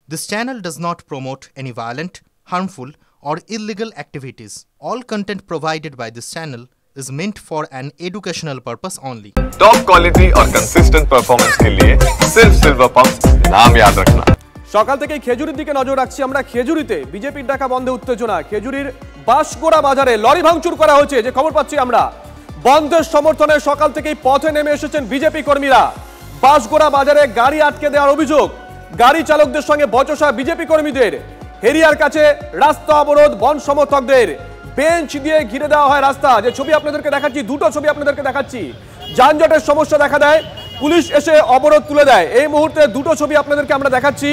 This channel does not promote any violent, harmful, or illegal activities. All content provided by this channel is meant for an educational purpose only. Top quality और consistent performance के लिए सिर्फ silver pumps नाम याद रखना। সকাল থেকে খেজুরির দিকে নজর রাখছি আমরা। খেজুরিতে বিজেপির ডাকা বন্ধে উত্তেজনা। খেজুরির বাঁশগোড়া বাজারে লরি ভাঙচুর করা হয়েছে, যে খবর পাচ্ছি আমরা। বন্ধের সমর্থনে সকাল থেকেই পথে নেমে এসেছেন বিজেপি কর্মীরা। বাঁশগোড়া বাজারে গাড়ি আটকে দেওয়ার অভিযোগ, গাড়ি চালকদের সঙ্গে বচসা বিজেপি কর্মীদের। হেরিয়ার কাছে রাস্তা অবরোধ বন সমর্থকদের, বেঞ্চ দিয়ে ঘিরে দেওয়া হয় রাস্তা। যে ছবি আপনাদেরকে দেখাচ্ছি, দুটো ছবি আপনাদেরকে দেখাচ্ছি। যানজটের সমস্যা দেখা দেয়, পুলিশ এসে অবরোধ তুলে দেয়। এই মুহূর্তে দুটো ছবি আপনাদেরকে আমরা দেখাচ্ছি।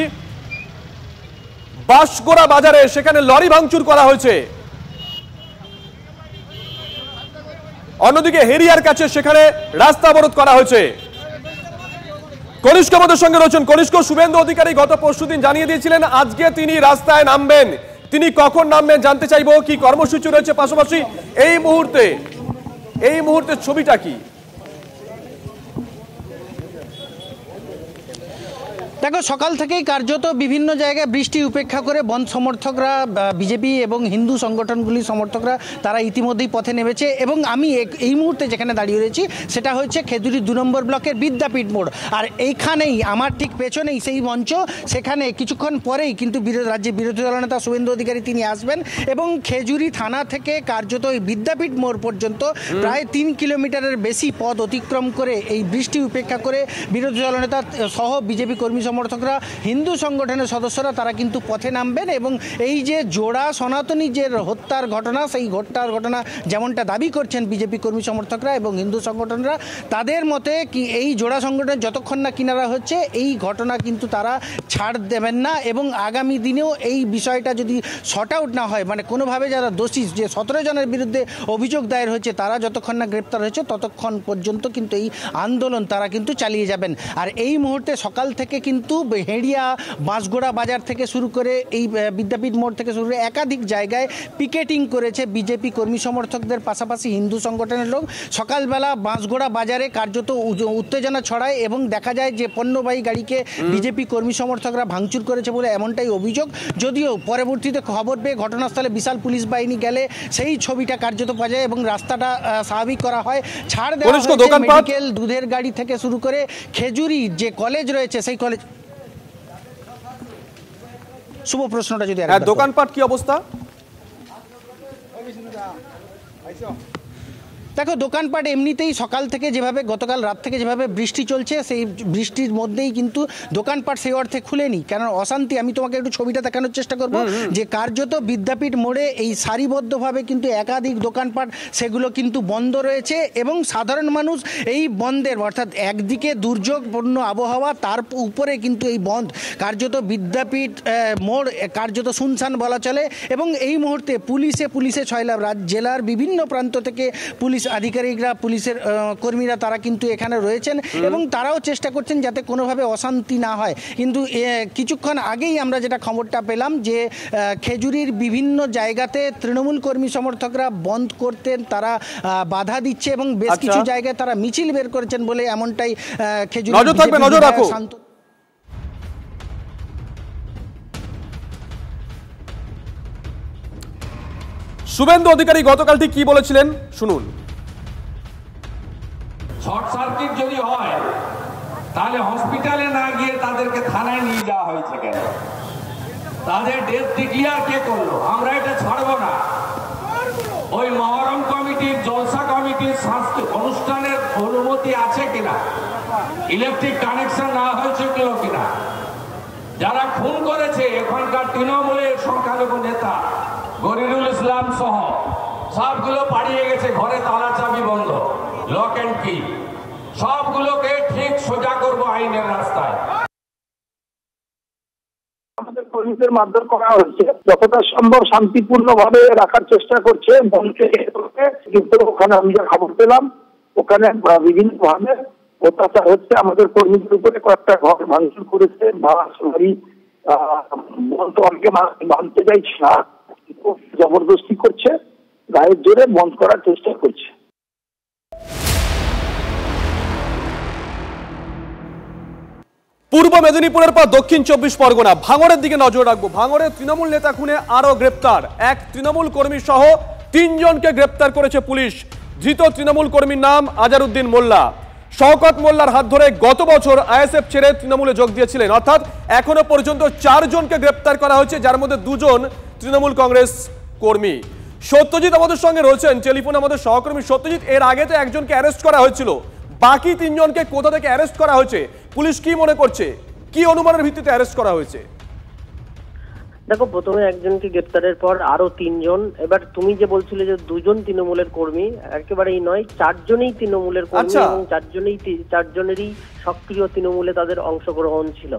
বাঁশগোড়া বাজারে সেখানে লরি ভাঙচুর করা হয়েছে। অন্যদিকে হেরিয়ার কাছে সেখানে রাস্তা অবরোধ করা হয়েছে। কনিষ্ক আমাদের সঙ্গে রয়েছেন। কনিষ্ক, শুভেন্দু অধিকারী গত পরশুদিন জানিয়ে দিয়েছিলেন আজকে তিনি রাস্তায় নামবেন। তিনি কখন নামবেন জানতে চাইবো, কি কর্মসূচি রয়েছে, পাশাপাশি এই মুহূর্তে ছবিটা কি? দেখো, সকাল থেকেই কার্যত বিভিন্ন জায়গায় বৃষ্টি উপেক্ষা করে বন্ধ সমর্থকরা, বিজেপি এবং হিন্দু সংগঠনগুলির সমর্থকরা তারা ইতিমধ্যেই পথে নেমেছে। এবং আমি এই মুহূর্তে যেখানে দাঁড়িয়ে রয়েছি সেটা হচ্ছে খেজুরি 2 নম্বর ব্লকের বিদ্যাপীঠ মোড়। আর এইখানেই আমার ঠিক পেছনেই সেই মঞ্চ। সেখানে কিছুক্ষণ পরেই কিন্তু রাজ্যের বিরোধী দলনেতা শুভেন্দু অধিকারী তিনি আসবেন এবং খেজুরি থানা থেকে কার্যত এই বিদ্যাপীঠ মোড় পর্যন্ত প্রায় 3 কিলোমিটারের বেশি পথ অতিক্রম করে এই বৃষ্টি উপেক্ষা করে বিরোধী দলনেতা সহ বিজেপি কর্মী সমর্থকরা, হিন্দু সংগঠনের সদস্যরা তারা কিন্তু পথে নামবেন। এবং এই যে জোড়া সনাতনী যে হত্যার ঘটনা, সেই হত্যার ঘটনা যেমনটা দাবি করছেন বিজেপি কর্মী সমর্থকরা এবং হিন্দু সংগঠনরা, তাদের মতে কি এই জোড়া সংগঠন যতক্ষণ না কিনারা হচ্ছে এই ঘটনা কিন্তু তারা ছাড় দেবেন না। এবং আগামী দিনেও এই বিষয়টা যদি শর্ট আউট না হয়, মানে কোনোভাবে যারা দোষী, যে 17 জনের বিরুদ্ধে অভিযোগ দায়ের হয়েছে, তারা যতক্ষণ না গ্রেপ্তার হয়েছে ততক্ষণ পর্যন্ত কিন্তু এই আন্দোলন তারা কিন্তু চালিয়ে যাবেন। আর এই মুহূর্তে সকাল থেকে কিন্তু হেড়িয়া, বাঁশগোড়া বাজার থেকে শুরু করে এই বিদ্যাপীঠ মোড় থেকে শুরু করে একাধিক জায়গায় পিকেটিং করেছে বিজেপি কর্মী সমর্থকদের পাশাপাশি হিন্দু সংগঠনের লোক। সকালবেলা বাঁশগোড়া বাজারে কার্যত উত্তেজনা ছড়ায় এবং দেখা যায় যে পণ্যবাহী গাড়িকে বিজেপি কর্মী সমর্থকরা ভাঙচুর করেছে বলে এমনটাই অভিযোগ। যদিও পরবর্তীতে খবর পেয়ে ঘটনাস্থলে বিশাল পুলিশ বাহিনী গেলে সেই ছবিটা কার্যত পাওয়া যায় এবং রাস্তাটা স্বাভাবিক করা হয়। ছাড় দেওয়া হয়েছে মেডিকেল, দুধের গাড়ি থেকে শুরু করে খেজুরি যে কলেজ রয়েছে সেই কলেজ। শুভ প্রশ্নটা যদি দোকানপাট কি অবস্থা? দেখো, দোকানপাট এমনিতেই সকাল থেকে যেভাবে, গতকাল রাত থেকে যেভাবে বৃষ্টি চলছে, সেই বৃষ্টির মধ্যেই কিন্তু দোকানপাট সেই অর্থে খুলেনি। কারণ অশান্তি, আমি তোমাকে একটু ছবিটা দেখানোর চেষ্টা করব যে কার্যত বিদ্যাপীঠ মোড়ে এই সারিবদ্ধভাবে কিন্তু একাধিক দোকানপাট সেগুলো কিন্তু বন্ধ রয়েছে। এবং সাধারণ মানুষ এই বন্ধের, অর্থাৎ একদিকে দুর্যোগপূর্ণ আবহাওয়া, তার উপরে কিন্তু এই বন্ধ কার্যত বিদ্যাপীঠ মোড় কার্যত শুনশান বলা চলে। এবং এই মুহূর্তে পুলিশে ছয়লাভ জেলার বিভিন্ন প্রান্ত থেকে পুলিশ আধিকারিকরা, পুলিশের কর্মীরা তারা কিন্তু এখানে রয়েছেন এবং তারাও চেষ্টা করছেন যাতে কোনোভাবে অশান্তি না হয়। কিন্তু কিছুক্ষণ আগেই আমরা যেটা খবরটা পেলাম যে খেজুরির বিভিন্ন জায়গাতে তৃণমূল কর্মী সমর্থকরা বন্ধ করতেন, তারা বাধা দিচ্ছে এবং বেশ কিছু জায়গায় তারা মিছিল বের করেছেন বলে এমনটাই খেজুরি। নজর রাখো। শুভেন্দু অধিকারী গতকাল ঠিক কি বলেছিলেন শুনুন। শর্ট সার্কিট যদি হয় তাহলে হসপিটালে না গিয়ে তাদেরকে থানায় নিয়ে যাওয়া হয়েছে কেন? তাদের ডেথ ডিক্লেয়ার কে করলো? আমরা এটা ছাড়বো না। ওই মহরম কমিটির, জলসা কমিটির সাংস্কৃতিক অনুষ্ঠানের অনুমতি আছে কিনা, ইলেকট্রিক কানেকশন না হয়েছে কিনা, যারা খুন করেছে এখানকার তৃণমূলের সংখ্যালঘু নেতা গরিরুল ইসলাম সহ সবগুলো পালিয়ে গেছে, ঘরে তালা চাবি বন্ধ, লক এন্ড কি। সবগুলোকে ঠিক সোজা করবো আইনের রাস্তায়। আমাদের কর্মীদের মারধর করা হচ্ছে, যতটা সম্ভব শান্তিপূর্ণ ভাবে রাখার চেষ্টা করছে। কিন্তু ওখানে আমি যা খবর পেলাম, ওখানে বিভিন্ন ভাবে অত্যাচার হচ্ছে। আমাদের কর্মীদের উপরে কয়েকটা ঘর ভাঙচুর করেছে, অনেকে মানতে চাইছে না, জবরদস্তি করছে, গায়ের জোরে বন্ধ করার চেষ্টা করছে। পূর্ব মেদিনীপুরের পর দক্ষিণ 24 পরগনা, ভাঙড়ের দিকে নজর রাখবো। ভাঙড়ে তৃণমূল নেতা খুনে আরো গ্রেপ্তার, এক তৃণমূল কর্মী সহ 3 জনকে গ্রেপ্তার করেছে পুলিশ। ধৃত তৃণমূল কর্মীর নাম আজারউদ্দিন মোল্লা। শওকত মোল্লার হাত ধরে গত বছর আইএসএফ ছেড়ে তৃণমূলে যোগ দিয়েছিলেন। অর্থাৎ এখনো পর্যন্ত 4 জনকে গ্রেপ্তার করা হয়েছে, যার মধ্যে 2 জন তৃণমূল কংগ্রেস কর্মী। সত্যজিৎ আমাদের সঙ্গে রয়েছেন টেলিফোনে, আমাদের সহকর্মী সত্যজিৎ। এর আগে তো একজনকে অ্যারেস্ট করা হয়েছিল, বাকি 3 জনকে কোথা থেকে অ্যারেস্ট করা হয়েছে, পুলিশ কি মনে করছে, কি অনুমানের ভিত্তিতে অ্যারেস্ট করা হয়েছে? দেখো, প্রথমে একজনকে গ্রেপ্তারের পর আরো 3 জন। এবার তুমি যে বলছিলে যে 2 জন তৃণমূলের কর্মী, একেবারেই নয়, 4 জনই তৃণমূলের কর্মী এবং 4 জনেরই সক্রিয় তৃণমূলে তাদের অংশগ্রহণ ছিল।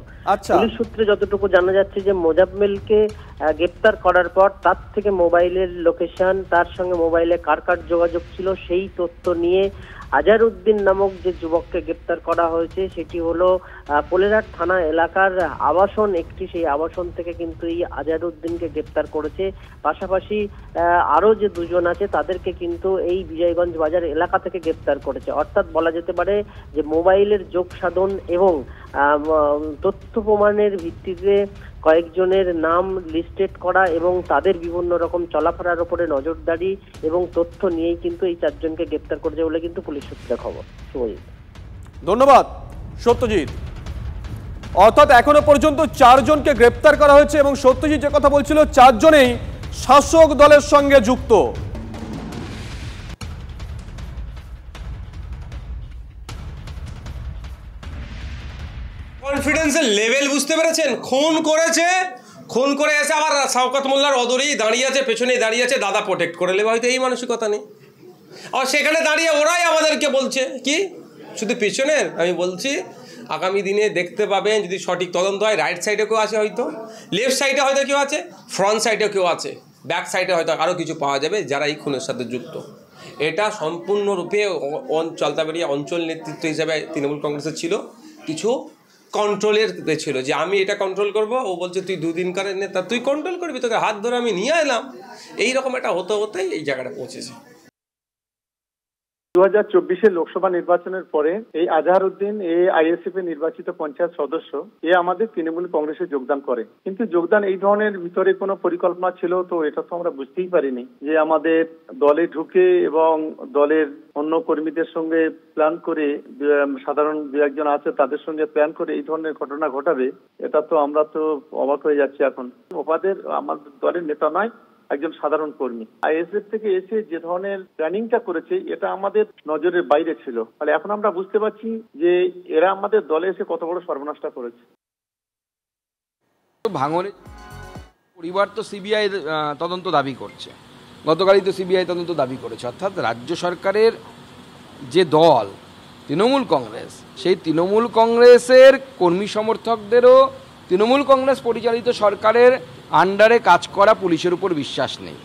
পুলিশ সূত্রে যতটুকু জানা যাচ্ছে যে মোজাম্মেলকে গ্রেপ্তার করার পর তার থেকে মোবাইলের লোকেশন, তার সঙ্গে মোবাইলে কার কার যোগাযোগ ছিল সেই তথ্য নিয়ে আজারউদ্দিন নামক যে যুবককে গ্রেপ্তার করা হয়েছে সেটি হলো পোলেরহাট থানা এলাকার আবাসন একটি, সেই আবাসন থেকে কিন্তু এই আজারউদ্দিনকে গ্রেপ্তার করেছে। পাশাপাশি আরো যে 2 জন আছে তাদেরকে কিন্তু এই বিজয়গঞ্জ বাজার এলাকা থেকে গ্রেপ্তার করেছে। অর্থাৎ বলা যেতে পারে যে মোবাইলের যোগ সাধন এবং তথ্য প্রমাণের ভিত্তিতে কয়েকজনের নাম লিস্টেড করা এবং তাদের বিভিন্ন রকম চলাফেরার উপরে নজরদারি এবং তথ্য নিয়েই কিন্তু এই 4 জনকে গ্রেপ্তার করেছে বলে কিন্তু পুলিশ সূত্রে খবর। শুভজিৎ, ধন্যবাদ সত্যজিৎ। অর্থাৎ এখনো পর্যন্ত 4 জনকে গ্রেপ্তার করা হয়েছে এবং সত্যজিৎ যে কথা বলছিল 4 জনেই শাসক দলের সঙ্গে যুক্ত। কনফিডেন্সের লেভেল বুঝতে পেরেছেন? খুন করেছে, খুন করে এসে আবার শওকত মোল্লার অদরেই দাঁড়িয়ে আছে, পেছনেই দাঁড়িয়ে আছে, দাদা প্রোটেক্ট করে নেবে, হয়তো এই মানসিকতা নেই। আর সেখানে দাঁড়িয়ে ওরাই আমাদেরকে বলছে কি শুধু পেছনের। আমি বলছি আগামী দিনে দেখতে পাবেন, যদি সঠিক তদন্ত হয়, রাইট সাইডে কেউ আছে, হয়তো লেফট সাইডে হয়তো কেউ আছে, ফ্রন্ট সাইডেও কেউ আছে, ব্যাক সাইডে হয়তো আরও কিছু পাওয়া যাবে যারা এই খুনের সাথে যুক্ত। এটা সম্পূর্ণরূপে জলদাবাড়িয়া অঞ্চল নেতৃত্ব হিসাবে তৃণমূল কংগ্রেসের ছিল, কিছু কন্ট্রোলের ছিল যে আমি এটা কন্ট্রোল করব, ও বলছে তুই 2 দিনকারের নেতা, তুই কন্ট্রোল করবি, তোকে হাত ধরে আমি নিয়ে এলাম। এইরকম একটা হতে হতেই এই জায়গাটা পৌঁছেছে। 2024 লোকসভা নির্বাচনের পরে এই আজহারউদ্দিন আইএসএফ এর নির্বাচিত পঞ্চায়েত সদস্য আমাদের তৃণমূল কংগ্রেসে যোগদান করে। কিন্তু যোগদান এই ধরনের ভিতরে কোনো পরিকল্পনা ছিল তো এটা তো আমরা বুঝতেই পারিনি যে আমাদের দলে ঢুকে এবং দলের অন্য কর্মীদের সঙ্গে প্ল্যান করে, সাধারণ 2-1 জন আছে তাদের সঙ্গে প্ল্যান করে এই ধরনের ঘটনা ঘটাবে, এটা তো আমরা তো অবাক হয়ে যাচ্ছি। এখন ওপাদের আমাদের দলের নেতা নয়, একজন সাধারণ কর্মী আইএসএফ থেকে এসে যে ধরনের প্ল্যানিংটা করেছে এটা আমাদের নজরের বাইরে ছিল। ফলে এখন আমরা বুঝতে পারছি যে এরা আমাদের দলে এসে কত বড় সর্বনাশটা করেছে। ভাঙড়ে পরিবার তো সিবিআই তদন্ত দাবি করছে, গতকালই তো সিবিআই তদন্ত দাবি করেছে। অর্থাৎ রাজ্য সরকারের যে দল তৃণমূল কংগ্রেস, সেই তৃণমূল কংগ্রেসের কর্মী সমর্থকদেরও তৃণমূল কংগ্রেস পরিচালিত সরকারের আন্ডারে কাজ করা পুলিশের উপর বিশ্বাস নেই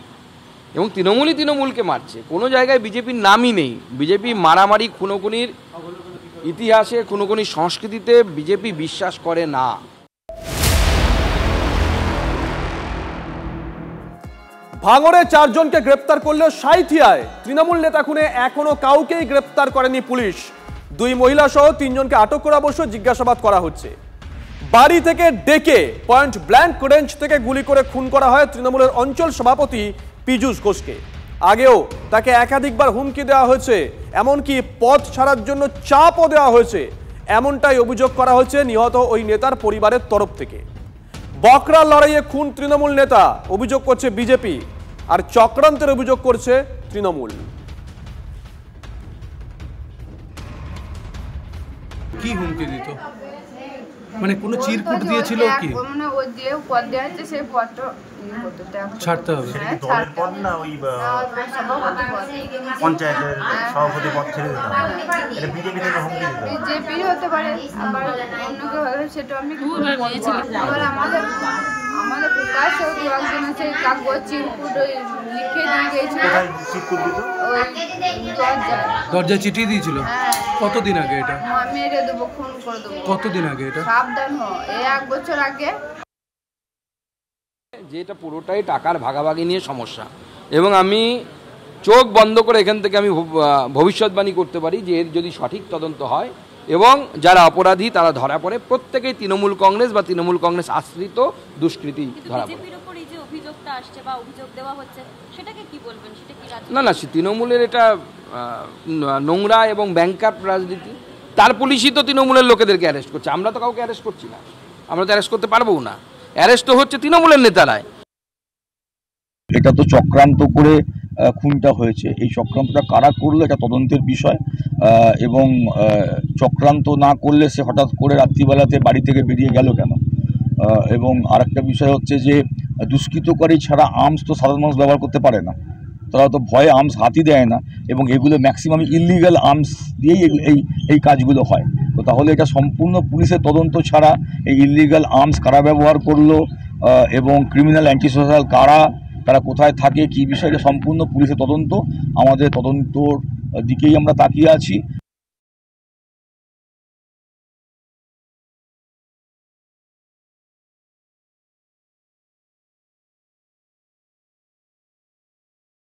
এবং তৃণমূলই তৃণমূলকে মারছে। কোনো জায়গায় বিজেপির নামই নেই। বিজেপি মারামারি, খুনোখুনির ইতিহাসে, খুনোখুনির সংস্কৃতিতে বিজেপি বিশ্বাস করে না। ভাঙড়ে 4 জনকে গ্রেপ্তার করলো সাঁইথিয়ায়। তৃণমূল নেতা খুনে এখনো কাউকেই গ্রেপ্তার করেনি পুলিশ। 2 মহিলা সহ 3 জনকে আটক করে অবশ্য জিজ্ঞাসাবাদ করা হচ্ছে। বাড়ি থেকে ডেকে পয়েন্ট ব্ল্যাঙ্ক রেঞ্জ থেকে গুলি করে খুন করা হয় তৃণমূলের অঞ্চল সভাপতি পীযূষ ঘোষকে। আগেও তাকে একাধিকবার হুমকি দেওয়া হয়েছে, এমনকি পদ ছাড়ার জন্য চাপও দেওয়া হয়েছে, এমনটাই অভিযোগ করা হয়েছে নিহত ওই নেতার পরিবারের তরফ থেকে। বকরার লড়াইয়ে খুন তৃণমূল নেতা, অভিযোগ করছে বিজেপি, আর চক্রান্তের অভিযোগ করছে তৃণমূল। কি হুমকি দিত? মানে কোনো চিরকুট দিয়েছিল কি? মানে ও যে পদ দেওয়া হচ্ছে সেই পদটা ছাড়তে হবে। দলের পদ না ওই পঞ্চায়েতের সভাপতি পদ ছেড়ে দিতে হবে। এটা বিজেপি থেকে হুমকি দিত। বিজেপি হতে পারে, আবার অন্য কেউ হলে সেটা আমি আবার আমাদের কাজ একজন আছে কাগজ চিরকুট লিখে দিয়ে গিয়েছিল। চিরকুট দিত ওই দরজায় চিঠি দিয়েছিল। কতদিন আগে এটা? মেরে দেবো, খুন করে দেবো। কতদিন আগে এটা? সাবধান হ, এই 1 বছর আগে। যে এটা পুরোটাই টাকার ভাগাভাগি নিয়ে সমস্যা এবং আমি চোখ বন্ধ করে এখান থেকে আমি ভবিষ্যৎবাণী করতে পারি যে এর যদি সঠিক তদন্ত হয় এবং যারা অপরাধী তারা ধরা পড়ে, প্রত্যেকেই তৃণমূল কংগ্রেস বা তৃণমূল কংগ্রেস আশ্রিত দুষ্কৃতী ধরা পড়ে। না না, তৃণমূলের এটা নোংরা এবং ব্যাংকার রাজনীতি। তার পুলিশই তো তৃণমূলের লোকেদেরকে অ্যারেস্ট করছে, আমরা তো কাউকে অ্যারেস্ট করছি না, আমরা তো অ্যারেস্ট করতে পারবো না, অ্যারেস্ট হচ্ছে তৃণমূলের নেতারাই। এটা তো চক্রান্ত করে খুনটা হয়েছে, এই চক্রান্তটা কারা করলো এটা তদন্তের বিষয়, এবং চক্রান্ত না করলে সে হঠাৎ করে রাত্রিবেলাতে বাড়ি থেকে বেরিয়ে গেল কেন। এবং আরেকটা বিষয় হচ্ছে যে দুষ্কৃতকারী ছাড়া আর্মস তো সাধারণ মানুষ ব্যবহার করতে পারে না, তারা তো ভয়ে আর্মস হাতই দেয় না, এবং এগুলো ম্যাক্সিমাম ইললিগাল আর্মস দিয়েই এই কাজগুলো হয়। তো তাহলে এটা সম্পূর্ণ পুলিশের তদন্ত ছাড়া এই ইললিগাল আর্মস কারা ব্যবহার করলো এবং ক্রিমিনাল অ্যান্টি সোশ্যাল তারা কোথায় থাকে, কী বিষয়, এটা সম্পূর্ণ পুলিশের তদন্ত। আমাদের তদন্তর দিকেই আমরা তাকিয়ে আছি।